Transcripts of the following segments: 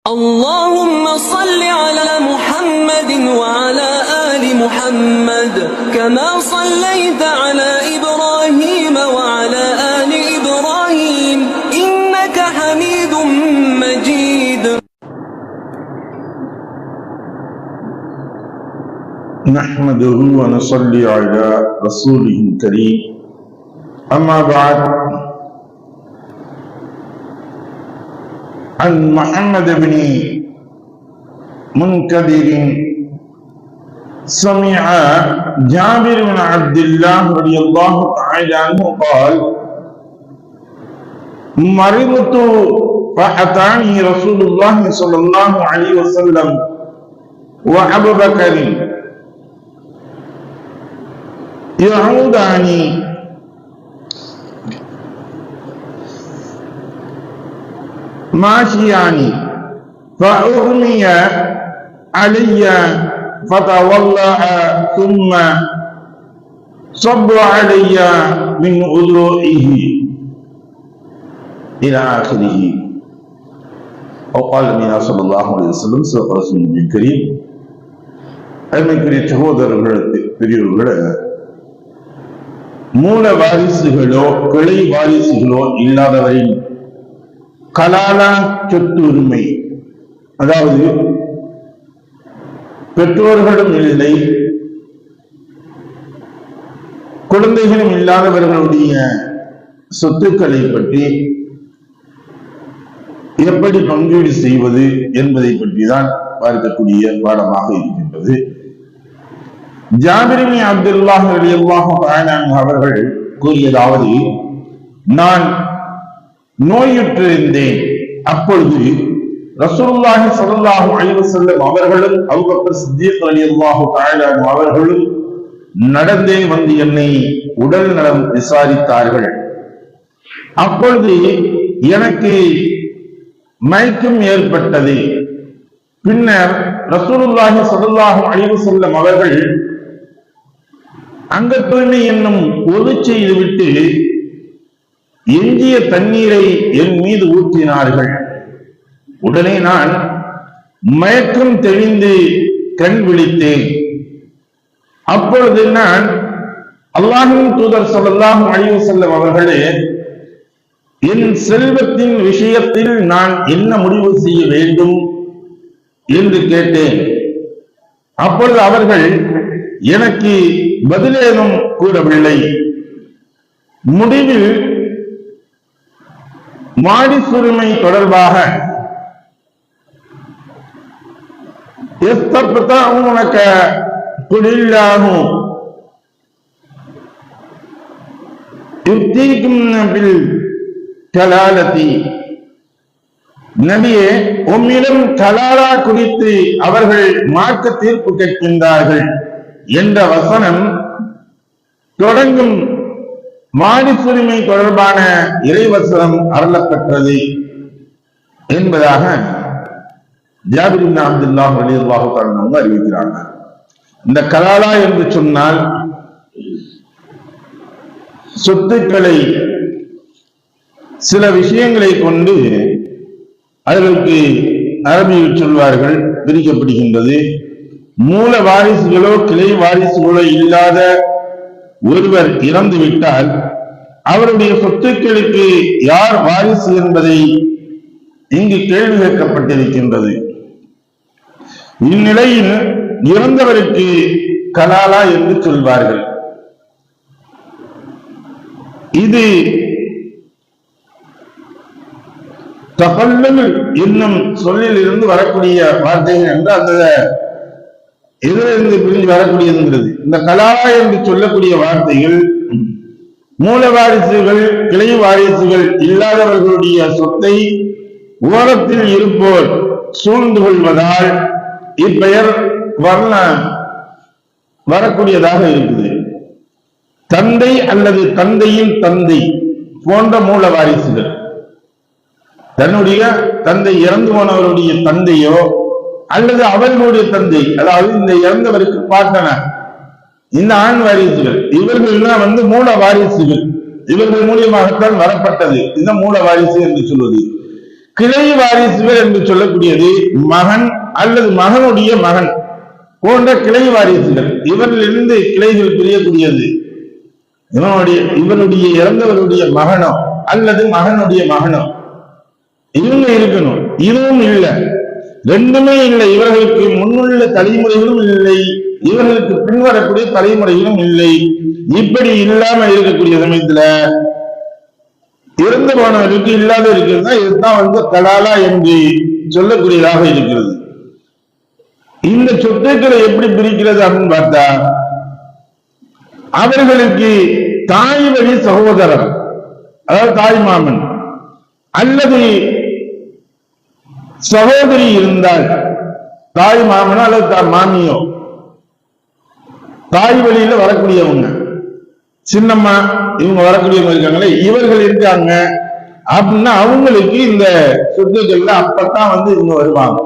اللهم صل على محمد وعلى آل محمد كما صليت على إبراهيم وعلى آل إبراهيم إنك حميد مجيد. نحمده ونصلي على رسوله الكريم أما بعد. عن محمد بن منكدر سمع جابر بن عبد الله رضي الله تعالى عنه قال: مرضت فأتاني رسول الله صلى الله عليه وسلم وأبو بكر يعوداني ماشياني فأغمي علي فتولى ثم صب علي من وضوئه إلى آخره. وقال النبي صلى الله عليه وسلم صدق رسول الكريم. அருமைக்குரிய சகோதரர்களுக்கு பெரியவர்களே, மூல வாரிசுகளோ கிளை வாரிசுகளோ இல்லாதவரின் கலாலா சொத்து உரிமை, அதாவது பெற்றோர்களும் இல்லை குழந்தைகளும் இல்லாதவர்களுடைய சொத்துக்களை பற்றி எப்படி பங்கீடு செய்வது என்பதை பற்றி தான் பார்க்கக்கூடிய பாடமாக இருக்கின்றது. ஜாபிர் இப்னு அப்துல்லாஹ் ரலியல்லாஹு தஆலா அவர்கள் கூறியதாவது: நான் நோயுற்றிருந்தேன். அப்பொழுது ரசூலுல்லாஹி ஸல்லல்லாஹு அலைஹி வஸல்லம் அவர்களும் அபூபக்கர் சித்தீக் ரலியல்லாஹு தஆலா அவர்களும் நடந்தே வந்து என்னை உடல் நலம் விசாரித்தார்கள். அப்பொழுது எனக்கு மயக்கம் ஏற்பட்டது. பின்னர் ரசூலுல்லாஹி ஸல்லல்லாஹு அலைஹி வஸல்லம் அவர்கள் அங்கத்தூய்மை என்னும் ஒது செய்துவிட்டு எஞ்சிய தண்ணீரை என் மீது ஊற்றினார்கள். உடனே நான் மயக்கம் தெளிந்து கண் விழித்தேன். அப்பொழுது நான் அல்லாஹ்வின் தூதர் ஸல்லல்லாஹு அலைஹி வஸல்லம் அவர்களே, என் செல்வத்தின் விஷயத்தில் நான் என்ன முடிவு செய்ய வேண்டும் என்று கேட்டேன். அப்பொழுது அவர்கள் எனக்கு பதிலேதும் கூறவில்லை. முடிவில் வாரிசுரிமை தொடர்பாக நபியே, உம்மிடம் கலாலா குறித்து அவர்கள் மார்க்க தீர்ப்பு கேட்கின்றார்கள் என்ற வசனம் தொடங்கும் வாரிசுரிமை தொடர்பான இறைவசனம் அருளப்பெற்றது என்பதாக ஜாபிர் இப்னு அப்துல்லாஹ் ரலியல்லாஹு தஆலா அன்ஹு அறிவிக்கிறார்கள். இந்த கலாலா என்று சொன்னால் சொத்துக்களை சில விஷயங்களை கொண்டு அதற்கு அரபியில் சொல்வார்கள், பிரிக்கப்படுகின்றது. மூல வாரிசுகளோ கிளை வாரிசுகளோ இல்லாத ஒருவர் இறந்து விட்டால் அவருடைய சொத்துக்களுக்கு யார் வாரிசு என்பதை இங்கு கேள்வி கேட்கப்பட்டிருக்கின்றது. இந்நிலையில் இறந்தவருக்கு கலாலா என்று சொல்வார்கள். இது தகல்லுல் என்னும் சொல்லில் இருந்து வரக்கூடிய வார்த்தைகள் என்று அந்த எதிலிருந்து பிரிஞ்சு வரக்கூடியதுங்கிறது. இந்த கலாலா என்று சொல்லக்கூடிய வார்த்தைகள் மூல வாரிசுகள் கிளை வாரிசுகள் இல்லாதவர்களுடைய சொத்தை ஓரத்தில் இருப்போர் சூழ்ந்து கொள்வதால் இப்பெயர் வரக்கூடியதாக இருக்குது. தந்தை அல்லது தந்தையின் தந்தை போன்ற மூல வாரிசுகள், தன்னுடைய தந்தை இறந்து போனவருடைய தந்தையோ அல்லது அவர்களுடைய தந்தை, அதாவது இந்த இறந்தவருக்கு பார்ட்டனர், இந்த ஆண் வாரிசுகள், இவர்கள் மூல வாரிசுகள். இவர்கள் மூலியமாகத்தான் வரப்பட்டது. இந்த மூல வாரிசு என்று சொல்வது. கிளை வாரிசுகள் என்று சொல்லக்கூடியது மகன் அல்லது மகனுடைய மகன் போன்ற கிளை வாரிசுகள். இவரிலிருந்து கிளைகள் பிரியக்கூடியது இவனுடைய இறந்தவருடைய மகனோ அல்லது மகனுடைய மகனோ இவங்க இருக்கணும். இதுவும் இல்லை, ரெண்டுமே இல்லை. இவர்களுக்கு முன்னுள்ள தலைமுறைகளும் இல்லை, இவர்களுக்கு பின்வரக்கூடிய தலைமுறைகளும் இல்லை. இப்படி இல்லாம இருக்கக்கூடிய சமயத்துல இறந்து போனவர்களுக்கு இல்லாத இருக்கிறது இதுதான் கலாலா என்று சொல்லக்கூடியதாக இருக்கிறது. இந்த சொத்துக்களை எப்படி பிரிக்கிறது அப்படின்னு பார்த்தா, அவர்களுக்கு தாய் வழி சகோதரர், அதாவது தாய் மாமன் அல்லது சகோதரி இருந்தால், தாய் மாமனோ அல்லது மாமியோ தாய் வழியில வரக்கூடியவங்க, சின்னம்மா இவங்க வரக்கூடியவங்க இருக்காங்களே, இவர்கள் இருக்காங்க அப்படின்னா அவங்களுக்கு இந்த சொத்துக்கள்ல அப்பத்தான் இவங்க வருவாங்க.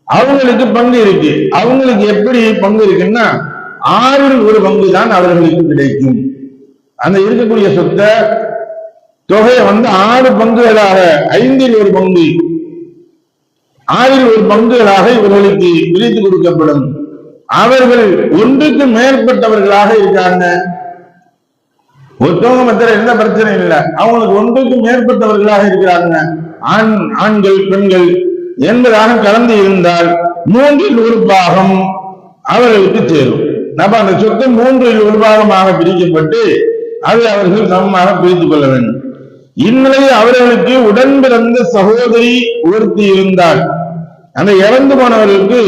அவங்களுக்கு பங்கு இருக்கு. அவங்களுக்கு எப்படி பங்கு இருக்குன்னா 1/6 பங்கு தான் அவர்களுக்கு கிடைக்கும். அந்த இருக்கக்கூடிய சொத்தை தொகையை 6 பங்குகளாக 5/1 பங்கு 6/1 பங்குகளாக இவர்களுக்கு பிரித்து கொடுக்கப்படும். அவர்கள் ஒன்றுக்கு மேற்பட்டவர்களாக இருக்காங்க. ஒருத்தவங்க மத்திய எந்த பிரச்சனை இல்லை, அவங்களுக்கு ஒன்றுக்கு மேற்பட்டவர்களாக இருக்கிறாங்க, ஆண்கள் பெண்கள் என்பதாக கலந்து இருந்தால் 3/1 பாகம் அவர்களுக்கு சேரும். நம்ம அந்த சொத்து 3/1 பாகமாக பிரிக்கப்பட்டு அதை அவர்கள் சமமாக பிரித்துக் கொள்ள வேண்டும். இந்நிலையில் அவர்களுக்கு உடன் பிறந்த சகோதரி ஒருத்தி இருந்தால், அந்த இறந்து போனவர்களுக்கு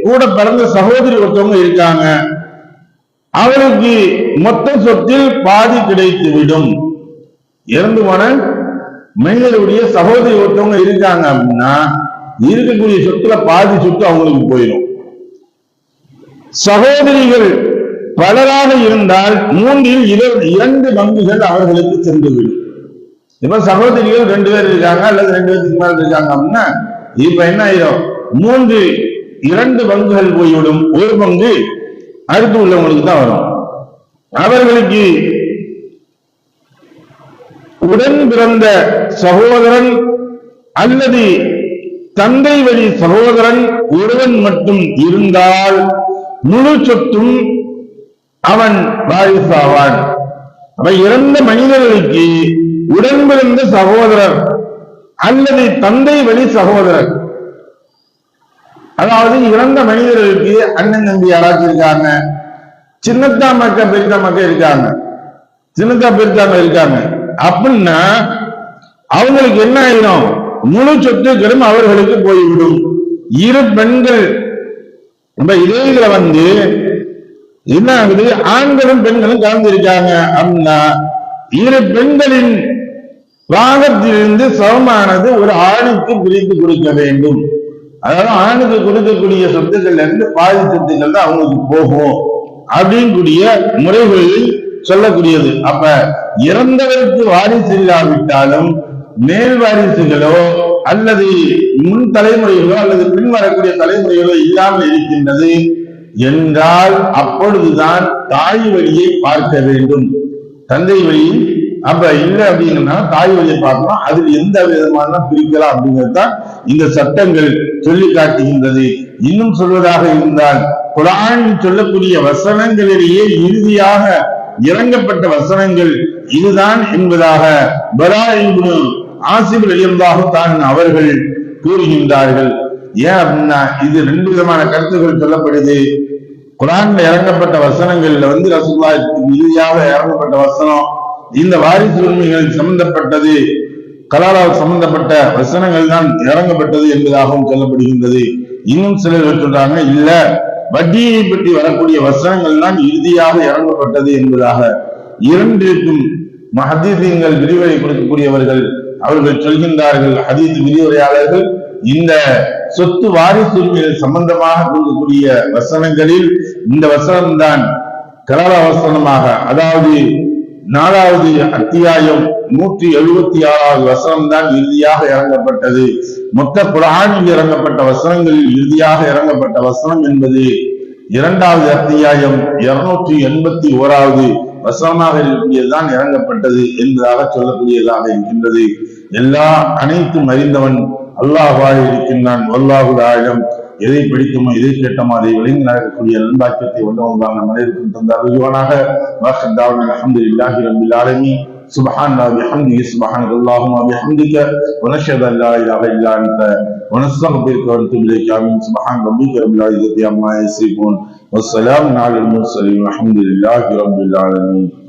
கூட பிறந்த சகோதரி ஒருத்தவங்க இருக்காங்க, அவளுக்கு மொத்த சொத்தில் பாதி கிடைத்து விடும். இறந்து போன மனிதருடைய சகோதரி ஒருத்தவங்க இருக்காங்க அப்படின்னா இருக்கக்கூடிய சொத்துல பாதி சொத்து அவங்களுக்கு போயிடும். சகோதரிகள் பலராக இருந்தால் 3/2 பங்குகள் அவர்களுக்கு சென்றுவிடும். இப்ப சகோதரிகள் 2 பேர் இருக்காங்க அல்லது 2 பேருக்கு மேல இருக்காங்க அப்படின்னா இப்ப என்ன ஆயிரும், 3/2 பங்குகள் போய்விடும். 1 பங்கு அடுத்து உள்ளவங்களுக்கு தான் வரும். அவர்களுக்கு உடன் பிறந்த சகோதரன் அல்லது தந்தை வழி சகோதரன் ஒருவன் மட்டும் இருந்தால் முழு சொத்தும் அவன் வாரிசாவான். அப்ப இறந்த மனிதர்களுக்கு உடன் பிறந்த சகோதரர் அல்லது தந்தை வழி சகோதரர், அதாவது இறந்த மனிதர்களுக்கு அண்ணன் தம்பி யாராச்சும் இருக்காங்க, சின்னத்தா மக்கா பெரித்தா மக்கா இருக்காங்க, சின்னத்தா பெரித்தாம இருக்காங்க அப்படின்னா அவங்களுக்கு என்ன ஆயிடும், முழு சொத்துக்களும் அவர்களுக்கு போய்விடும். 2 பெண்கள் இதே இதுல என்ன ஆகுது, ஆண்களும் பெண்களும் கலந்து இருக்காங்க அப்படின்னா 2 பெண்களின் பாகத்திலிருந்து சமமானது ஒரு ஆணுக்கு பிரித்து கொடுக்க வேண்டும். அதாவது ஆணுக்கு கொடுக்கக்கூடிய சொத்துக்கள் இருந்து பாதி சொத்துக்கள் தான் அவங்களுக்கு போகும் அப்படின்னு கூடிய முறைகளில் சொல்லக்கூடியது. அப்ப இறந்தவருக்கு வாரிசு இல்லாவிட்டாலும் மேல் வாரிசுகளோ அல்லது முன் தலைமுறைகளோ அல்லது பின் வரக்கூடிய தலைமுறைகளோ இல்லாமல் இருக்கின்றது என்றால் அப்பொழுதுதான் தாய் வழியை பார்க்க வேண்டும். தந்தை வழி அப்ப இல்லை அப்படின்னா தாய் வழியை பார்க்கணும். அதில் எந்த விதமான பிரிக்கலாம் அப்படிங்கிறதுதான் இந்த சட்டங்கள் சொல்லி காட்டுகின்றது. இன்னும் சொல்வதாக இருந்தால் குர்ஆன் சொல்லக்கூடிய வசனங்களிலேயே இறுதியாக இறங்கப்பட்ட வசனங்கள் இதுதான் என்பதாக பரா இப்னு ஆசிப் ரலியல்லாஹு தஆலா அவர்கள் கூறுகின்றார்கள். ஏன் அப்படின்னா இது 2 விதமான கருத்துக்கள் சொல்லப்படுது. குர்ஆன்ல இறங்கப்பட்ட வசனங்கள்ல ரசூலுல்லாஹ் இறுதியாக இறங்கப்பட்ட வசனம் இந்த வாரிசு உரிமைகள் சம்பந்தப்பட்டது, கலாலால் சம்பந்தப்பட்ட வசனங்கள் தான் இறங்கப்பட்டது என்பதாகவும் சொல்லப்படுகின்றது. இன்னும் சிலர் சொல்றாங்க இல்ல, வட்டியை பற்றி வரக்கூடிய வசனங்கள் தான் இறுதியாக இறங்கப்பட்டது என்பதாக. 2க்கும் ஹதீஸ்கள் விரிவுரை கொடுக்கக்கூடியவர்கள் அவர்கள் சொல்கின்றார்கள், ஹதீஸ் விரிவுரையாளர்கள், இந்த சொத்து வாரிசு உரிமைகள் சம்பந்தமாக கொடுக்கக்கூடிய வசனங்களில் இந்த வசனம் தான் கலாலா வசனமாக, அதாவது 4வது அத்தியாயம் 176வது வசனம் தான் இறுதியாக இறங்கப்பட்டது. மொத்த குர்ஆனில் இறங்கப்பட்ட வசனங்களில் இறுதியாக இறங்கப்பட்ட வசனம் என்பது 2வது அத்தியாயம் 281வது வசனமாக இருக்கக்கூடியதுதான் இறங்கப்பட்டது என்பதாக சொல்லக்கூடியதாக இருக்கின்றது. அனைத்தும் அறிந்தவன் அல்லாஹ்வாய் இருக்கின்றான். வல்லாஹுல் ஆலம். எதை பிடிக்குமோ எதை கேட்டோமோ அதை விளங்கி நடக்கக்கூடிய நல்பாக்கியத்தை வந்தவன் நம் அனைவருக்கும் தந்த அருள்வானாக. அல்ஹம்துலில்லாஹி ரப்பில் ஆலமீன். سبحان الله وبحمده سبحانك اللهم وبحمدك ونشهد ان لا اله الا انت ونستغفرك ونتوب اليك. امين. سبحان ربك رب العزه عما يصفون والسلام على المرسلين والحمد لله رب العالمين.